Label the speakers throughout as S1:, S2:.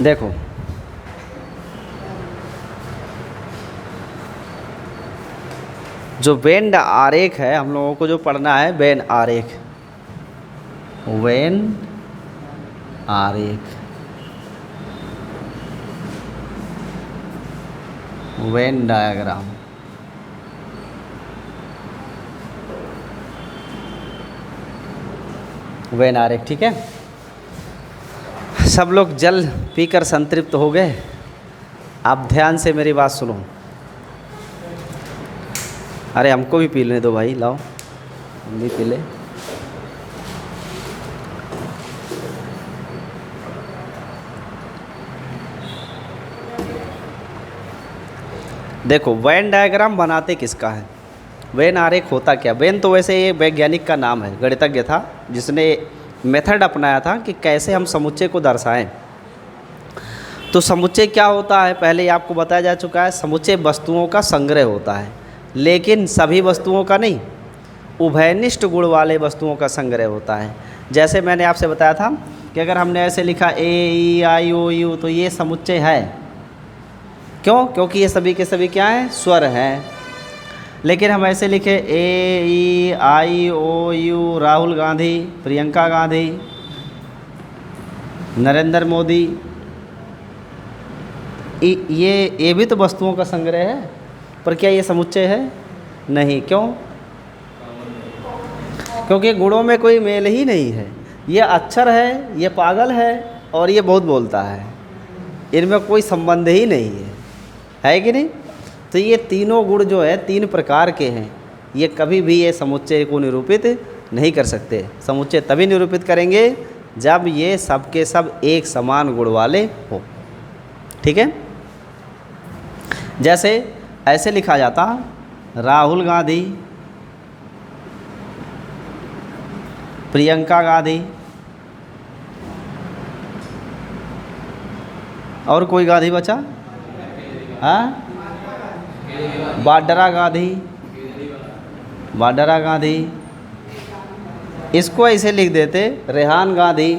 S1: देखो जो वेन आरेख है, हम लोगों को जो पढ़ना है वेन आरेख, वेन आरेख, वेन डायग्राम। वेन आरेख, ठीक है। सब लोग जल पीकर संतृप्त हो गए। आप ध्यान से मेरी बात सुनो। अरे हमको भी पीने दो भाई, लाओ हम भी पी ले। देखो वेन डायग्राम बनाते किसका है, वेन आरेख होता क्या। वेन तो वैसे ये वैज्ञानिक का नाम है, गणितज्ञ था जिसने मेथड अपनाया था कि कैसे हम समुच्चय को दर्शाएं। तो समुच्चय क्या होता है, पहले ही आपको बताया जा चुका है। समुच्चय वस्तुओं का संग्रह होता है, लेकिन सभी वस्तुओं का नहीं, उभयनिष्ठ गुण वाले वस्तुओं का संग्रह होता है। जैसे मैंने आपसे बताया था कि अगर हमने ऐसे लिखा ए ई आई ओ यू, तो ये समुच्चय है। क्यों? क्योंकि ये सभी के सभी क्या हैं, स्वर हैं। लेकिन हम ऐसे लिखे ए ई आई ओ यू, राहुल गांधी, प्रियंका गांधी, नरेंद्र मोदी, ये भी तो वस्तुओं का संग्रह है, पर क्या ये समुच्चय है? नहीं। क्यों? क्योंकि गुणों में कोई मेल ही नहीं है। ये अक्षर है, ये पागल है, और ये बहुत बोलता है, इनमें कोई संबंध ही नहीं है कि नहीं? तो ये तीनों गुण जो है तीन प्रकार के हैं, ये कभी भी ये समुच्चय को निरूपित नहीं कर सकते। समुच्चय तभी निरूपित करेंगे जब ये सब के सब एक समान गुण वाले हो, ठीक है। जैसे ऐसे लिखा जाता, राहुल गांधी, प्रियंका गांधी, और कोई गांधी बचा? हाँ, वाड्रा गांधी, वाड्रा गांधी। इसको ऐसे लिख देते रेहान गांधी,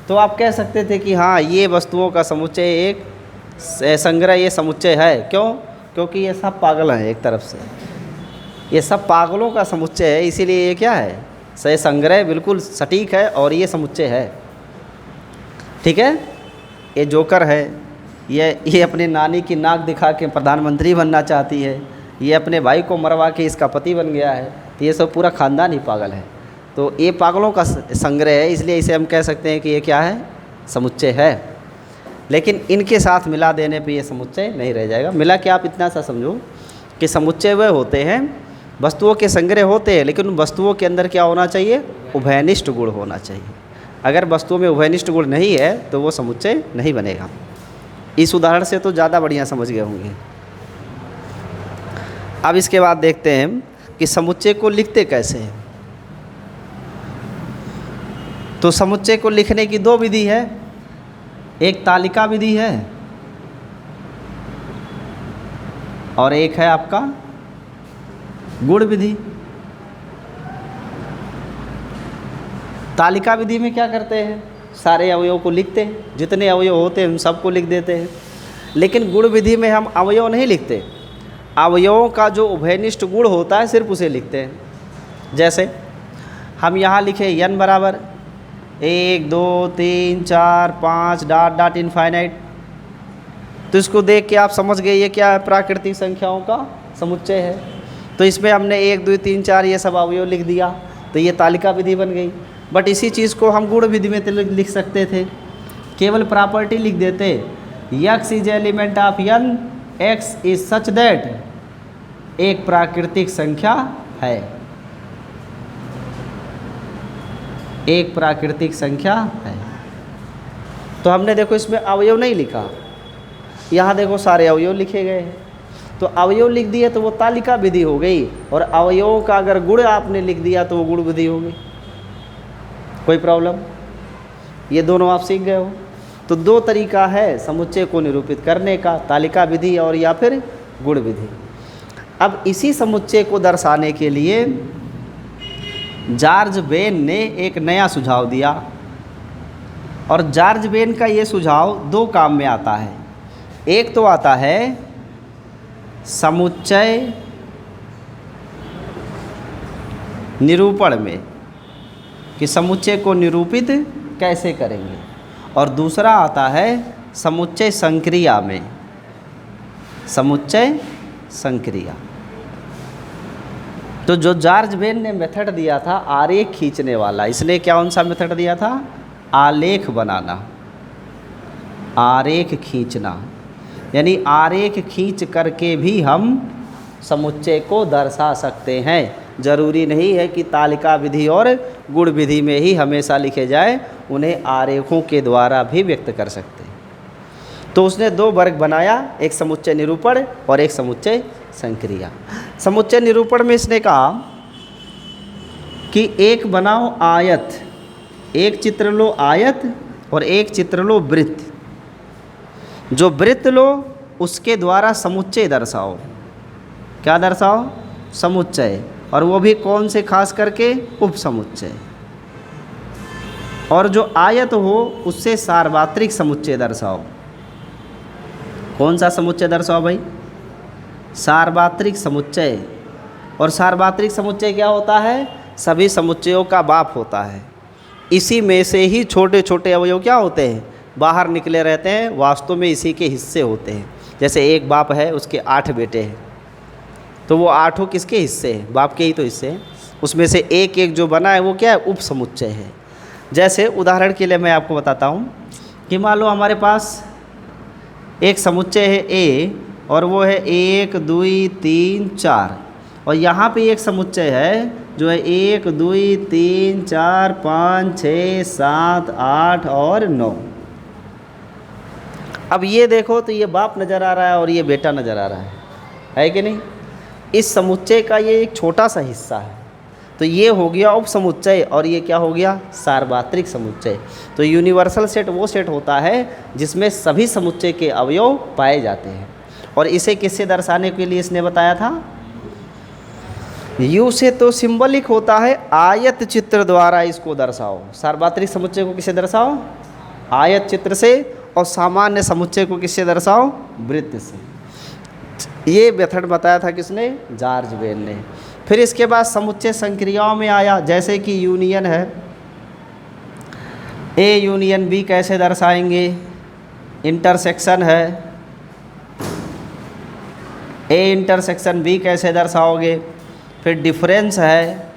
S1: तो आप कह सकते थे कि हाँ ये वस्तुओं का समुच्चय एक संग्रह, ये समुच्चय है। क्यों? क्योंकि ये सब पागल हैं, एक तरफ से ये सब पागलों का समुच्चय है, इसीलिए ये क्या है, सह संग्रह बिल्कुल सटीक है, और ये समुच्चय है, ठीक है। ये जोकर है, ये अपने नानी की नाक दिखा के प्रधानमंत्री बनना चाहती है, ये अपने भाई को मरवा के इसका पति बन गया है, तो ये सब पूरा खानदान ही पागल है। तो ये पागलों का संग्रह है, इसलिए इसे हम कह सकते हैं कि ये क्या है, समुच्चय है। लेकिन इनके साथ मिला देने पे ये समुच्चय नहीं रह जाएगा। मिला के आप इतना सा समझो कि समुच्चय वह होते हैं, वस्तुओं के संग्रह होते हैं, लेकिन उन वस्तुओं के अंदर क्या होना चाहिए, उभयनिष्ठ गुण होना चाहिए। अगर वस्तुओं में उभयनिष्ठ गुण नहीं है तो वो समुच्चय नहीं बनेगा। इस उदाहरण से तो ज़्यादा बढ़िया समझ गए होंगे। अब इसके बाद देखते हैं कि समुच्चय को लिखते कैसे हैं। तो समुच्चय को लिखने की दो विधि है, एक तालिका विधि है और एक है आपका गुण विधि। तालिका विधि में क्या करते हैं, सारे अवयवों को लिखते हैं, जितने अवयव होते हैं उन सबको लिख देते हैं। लेकिन गुण विधि में हम अवयव नहीं लिखते, अवयवों का जो उभयनिष्ठ गुण होता है सिर्फ उसे लिखते हैं। जैसे हम यहाँ लिखे n बराबर 1 2 3 4 5 डॉट डॉट इनफाइनाइट, तो इसको देख के आप समझ गए ये क्या है, प्राकृतिक संख्याओं का समुच्चय है। तो इसमें हमने 1 2 3 4 ये सब अवयव लिख दिया, तो ये तालिका विधि बन गई। बट इसी चीज़ को हम गुण विधि में लिख सकते थे, केवल प्रॉपर्टी लिख देते, x is element of n, x is such that एक प्राकृतिक संख्या है, एक प्राकृतिक संख्या है। तो हमने देखो इसमें अवयव नहीं लिखा, यहाँ देखो सारे अवयव लिखे गए हैं। तो अवयव लिख दिए तो वो तालिका विधि हो गई, और अवयवों का अगर गुण आपने लिख दिया तो वो गुण विधि हो गई। कोई प्रॉब्लम? ये दोनों आप सीख गए हो। तो दो तरीका है समुच्चय को निरूपित करने का, तालिका विधि और या फिर गुण विधि। अब इसी समुच्चय को दर्शाने के लिए जॉर्ज वेन ने एक नया सुझाव दिया। और जॉर्ज बेन का ये सुझाव दो काम में आता है। एक तो आता है समुच्चय निरूपण में कि समुच्चय को निरूपित कैसे करेंगे, और दूसरा आता है समुच्चय संक्रिया में, समुच्चय संक्रिया। तो जो जॉर्ज बेन ने मेथड दिया था आरेख खींचने वाला, इसने कौन सा मेथड दिया था? आलेख बनाना, आरेख खींचना, यानी आरेख खींच करके भी हम समुच्चय को दर्शा सकते हैं। ज़रूरी नहीं है कि तालिका विधि और गुण विधि में ही हमेशा लिखे जाए, उन्हें आरेखों के द्वारा भी व्यक्त कर सकते हैं। तो उसने दो वर्ग बनाया, एक समुच्चय निरूपण और एक समुच्चय संक्रिया। समुच्चय निरूपण में इसने कहा कि एक बनाओ आयत, एक चित्र लो आयत और एक चित्र लो वृत्त। जो वृत्त लो उसके द्वारा समुच्चय दर्शाओ। क्या दर्शाओ? समुच्चय, और वो भी कौन से? खास करके उप समुच्चय। और जो आयत हो उससे सार्वत्रिक समुच्चय दर्शाओ। कौन सा समुच्चय दर्शाओ भाई? सार्वत्रिक समुच्चय। और सार्वत्रिक समुच्चय क्या होता है? सभी समुच्चयों का बाप होता है। इसी में से ही छोटे छोटे अवयव क्या होते हैं? बाहर निकले रहते हैं, वास्तव में इसी के हिस्से होते हैं। जैसे एक बाप है, उसके 8 बेटे हैं, तो वो 8 किसके हिस्से हैं? बाप के ही तो हिस्से हैं। उसमें से एक एक जो बना है वो क्या है? उप समुच्चय है। जैसे उदाहरण के लिए मैं आपको बताता हूँ कि मान लो हमारे पास एक समुच्चय है ए, और वो है 1 2 3 4, और यहाँ पे एक समुच्चय है जो है 1 2 3 4 5 6 7 8 और 9। अब ये देखो तो ये बाप नज़र आ रहा है और ये बेटा नज़र आ रहा है कि नहीं? इस समुच्चय का ये एक छोटा सा हिस्सा है। तो ये हो गया उप समुच्चय, और ये क्या हो गया? सार्वत्रिक समुच्चय। तो यूनिवर्सल सेट वो सेट होता है जिसमें सभी समुच्चय के अवयव पाए जाते हैं। और इसे किससे दर्शाने के लिए इसने बताया था? यू से तो सिंबलिक होता है, आयत चित्र द्वारा इसको दर्शाओ। सार्वत्रिक समुच्चय को किससे दर्शाओ? आयत चित्र से। और सामान्य समुच्चय को किससे दर्शाओ? वृत्त से। ये मेथड बताया था किसने? जॉर्ज बेन ने। फिर इसके बाद समुच्चय संक्रियाओं में आया, जैसे कि यूनियन है, ए यूनियन बी कैसे दर्शाएंगे? इंटरसेक्शन है, ए इंटरसेक्शन बी कैसे दर्शाओगे? फिर डिफरेंस है,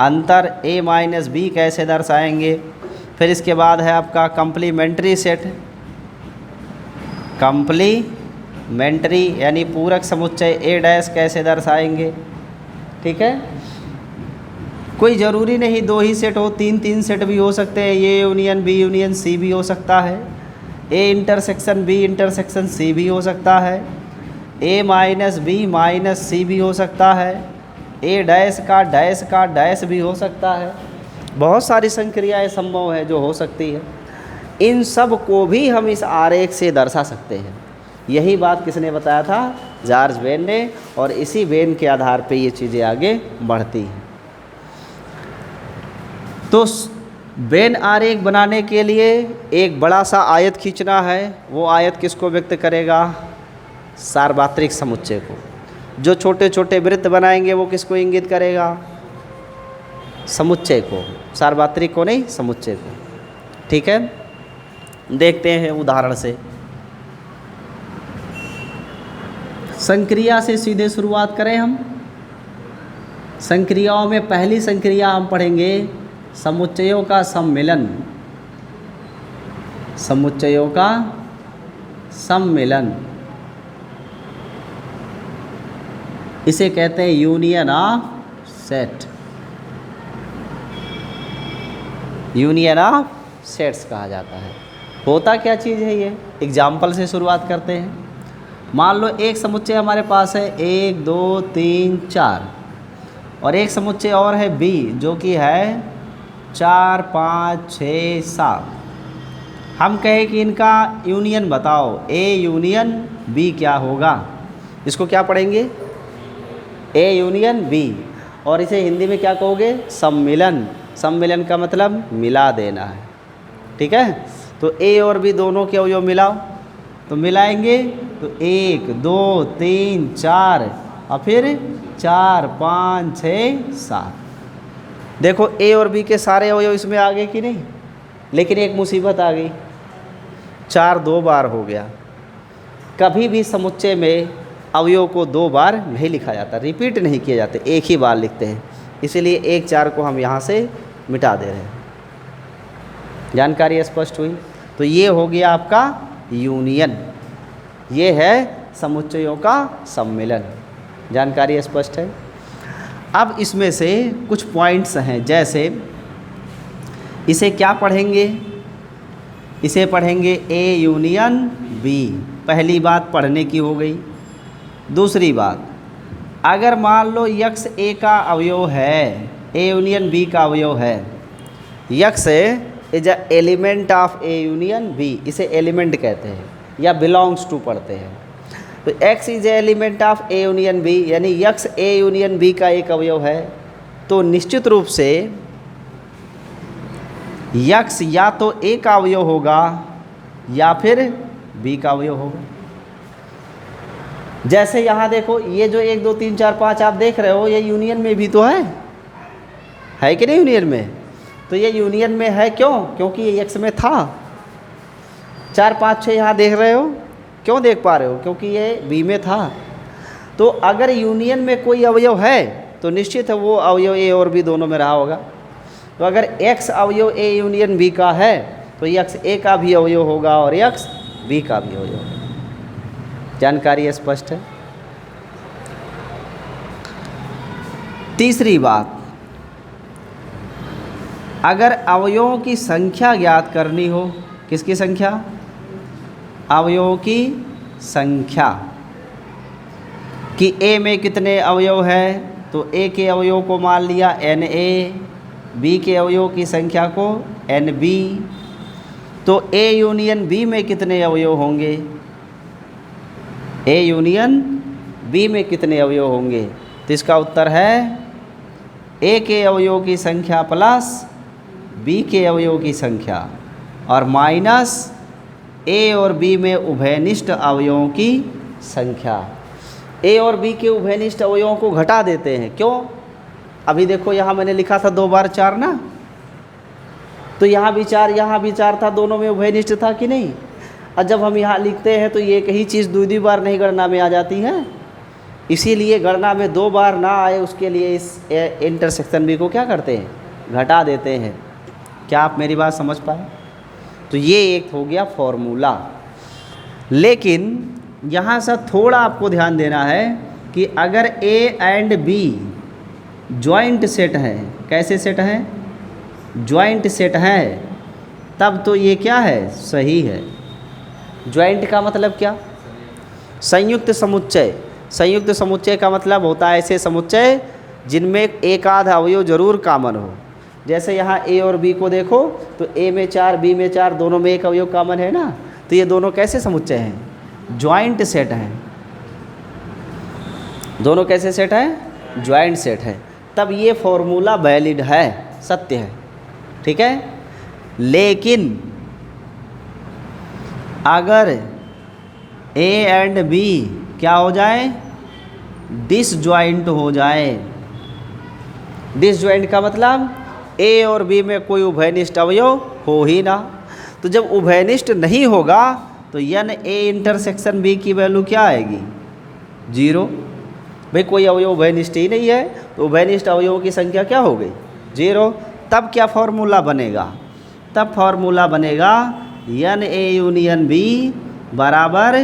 S1: अंतर ए माइनस बी कैसे दर्शाएंगे? फिर इसके बाद है आपका कंप्लीमेंट्री सेट, कंप्लीमेंट्री यानी पूरक समुच्चय ए डैश कैसे दर्शाएंगे? ठीक है, कोई ज़रूरी नहीं 2 ही सेट हो, 3 सेट भी हो सकते हैं। A union B union C भी हो सकता है, A intersection B intersection C भी हो सकता है, A minus B minus C भी हो सकता है, ए डैश का डैश भी हो सकता है। बहुत सारी संक्रियाएँ संभव है जो हो सकती है। इन सब को भी हम इस आरेख से दर्शा सकते हैं। यही बात किसने बताया था? जॉर्ज बेन ने। और इसी बेन के आधार पे ये चीज़ें आगे बढ़ती हैं। तो बेन आरेख बनाने के लिए एक बड़ा सा आयत खींचना है। वो आयत किसको व्यक्त करेगा? सार्वत्रिक समुच्चय को। जो छोटे छोटे वृत्त बनाएंगे वो किसको इंगित करेगा? समुच्चय को, सार्वत्रिक को नहीं, समुच्चय को। ठीक है, देखते हैं उदाहरण से। संक्रिया से सीधे शुरुआत करें हम। संक्रियाओं में पहली संक्रिया हम पढ़ेंगे समुच्चयों का सम्मिलन। समुच्चयों का सम्मिलन, इसे कहते हैं union of set. Union of sets कहा जाता है। होता क्या चीज़ है ये? एग्जाम्पल से शुरुआत करते हैं। मान लो एक समुच्चय हमारे पास है 1 2 3 4, और एक समुच्चय और है बी जो कि है 4 5 6 7। हम कहें कि इनका यूनियन बताओ, ए यूनियन बी क्या होगा? इसको क्या पढ़ेंगे? A union B. और इसे हिंदी में क्या कहोगे? सम्मिलन। सम्मिलन का मतलब मिला देना है। ठीक है। तो ए और बी दोनों के अवयव मिलाओ, तो मिलाएंगे तो 1 2 3 4 और फिर 4 5 6 7। देखो ए और बी के सारे अवयव इसमें आ गए कि नहीं, लेकिन एक मुसीबत आ गई, 4 2 बार हो गया। कभी भी समुच्चय में अवयव को 2 बार नहीं लिखा जाता, रिपीट नहीं किए जाते, एक ही बार लिखते हैं। इसीलिए 1 4 को हम यहाँ से मिटा दे रहे हैं। जानकारी स्पष्ट हुई? तो ये हो गया आपका यूनियन, ये है समुच्चयों का सम्मेलन। जानकारी स्पष्ट है? अब इसमें से कुछ पॉइंट्स हैं, जैसे इसे क्या पढ़ेंगे, इसे पढ़ेंगे ए यूनियन बी। पहली बात पढ़ने की हो गई। दूसरी बात, अगर मान लो यक्स ए का अवयव है, ए यूनियन बी का अवयव है, x is a element of A union B, इसे एलिमेंट कहते हैं या बिलोंग्स टू पढ़ते हैं। तो x is a element of A union B, यानी यक्स ए यूनियन बी का एक अवयव है, तो निश्चित रूप से यक्स या तो ए का अवयव होगा या फिर बी का अवयव होगा। जैसे यहाँ देखो, ये जो 1 2 3 4 5 आप देख रहे हो, ये यूनियन में भी तो है कि नहीं यूनियन में? तो ये यूनियन में है क्यों? क्योंकि ये एक्स में था। 4 5 6 यहाँ देख रहे हो, क्यों देख पा रहे हो? क्योंकि ये बी में था। तो अगर यूनियन में कोई अवयव है तो निश्चित है वो अवयव ए और बी दोनों में रहा होगा। तो अगर एक्स अवयव ए यूनियन बी का है तो यक्स ए का भी अवयव होगा और यक्स बी का भी अवयव होगा। जानकारी स्पष्ट है? तीसरी बात, अगर अवयवों की संख्या ज्ञात करनी हो, किसकी संख्या? अवयवों की संख्या, कि ए में कितने अवयव है, तो ए के अवयव को मान लिया एन ए, बी के अवयव की संख्या को एन बी। तो ए यूनियन बी में कितने अवयव होंगे? ए यूनियन बी में कितने अवयव होंगे? तो इसका उत्तर है ए के अवयव की संख्या प्लस बी के अवयव की संख्या और माइनस ए और बी में उभयनिष्ठ अवयवों की संख्या। ए और बी के उभयनिष्ठ अवयवों को घटा देते हैं। क्यों? अभी देखो यहाँ मैंने लिखा था 2 बार 4 ना, तो यहाँ भी 4 यहाँ भी 4 था, दोनों में उभयनिष्ठ था कि नहीं? और जब हम यहाँ लिखते हैं तो ये कहीं चीज़ 2 बार नहीं गणना में आ जाती है, इसीलिए गणना में 2 बार ना आए उसके लिए इस इंटरसेक्शन बी को क्या करते हैं? घटा देते हैं। क्या आप मेरी बात समझ पाए? तो ये एक हो गया फॉर्मूला। लेकिन यहाँ से थोड़ा आपको ध्यान देना है कि अगर A and B joint set हैं, कैसे सेट हैं? जॉइंट सेट हैं, तब तो ये क्या है? सही है। जॉइंट का मतलब क्या? संयुक्त समुच्चय। संयुक्त समुच्चय का मतलब होता है ऐसे समुच्चय जिनमें एक आध अवयव जरूर कॉमन हो। जैसे यहाँ ए और बी को देखो तो ए में 4 बी में 4, दोनों में एक अवयव कॉमन है ना, तो ये दोनों कैसे समुच्चय हैं? जॉइंट सेट हैं। दोनों कैसे सेट हैं? जॉइंट सेट है। तब ये फॉर्मूला वैलिड है, सत्य है, ठीक है। लेकिन अगर ए एंड बी क्या हो जाए? डिसजॉइंट हो जाए। डिसजॉइंट का मतलब ए और बी में कोई उभयनिष्ठ अवयव हो ही ना। तो जब उभयनिष्ठ नहीं होगा तो यन ए इंटरसेक्शन बी की वैल्यू क्या आएगी? 0। भाई कोई अवयव उभयनिष्ठ ही नहीं है तो उभयनिष्ठ अवयवों की संख्या क्या हो गई? 0। तब क्या फॉर्मूला बनेगा? तब फॉर्मूला बनेगा यन ए यूनियन बी बराबर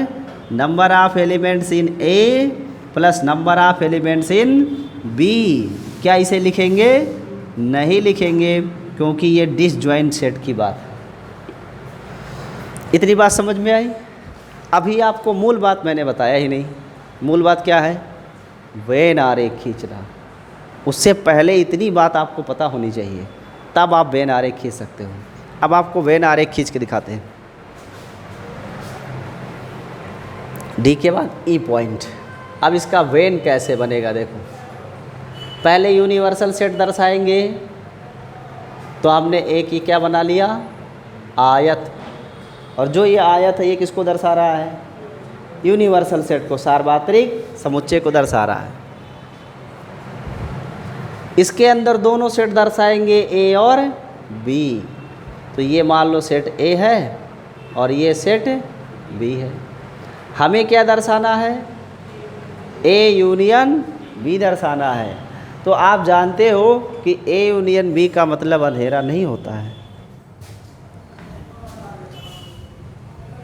S1: number of elements in A plus number of elements in B. क्या इसे लिखेंगे? नहीं लिखेंगे, क्योंकि ये डिसजॉइंट सेट की बात है। इतनी बात समझ में आई? अभी आपको मूल बात मैंने बताया ही नहीं। मूल बात क्या है? वेन आरेख खींचना। उससे पहले इतनी बात आपको पता होनी चाहिए, तब आप वेन आरेख खींच सकते हो। अब आपको वेन आरेख खींच के दिखाते हैं। डी के बाद ई पॉइंट। अब इसका वेन कैसे बनेगा देखो। पहले यूनिवर्सल सेट दर्शाएंगे तो आपने ए की क्या बना लिया? आयत। और जो ये आयत है ये किसको दर्शा रहा है? यूनिवर्सल सेट को, सार्वत्रिक समुच्चय को दर्शा रहा है। इसके अंदर दोनों सेट दर्शाएंगे ए और बी। तो ये मान लो सेट ए है और ये सेट बी है। हमें क्या दर्शाना है? ए यूनियन बी दर्शाना है। तो आप जानते हो कि ए यूनियन बी का मतलब अंधेरा नहीं होता है।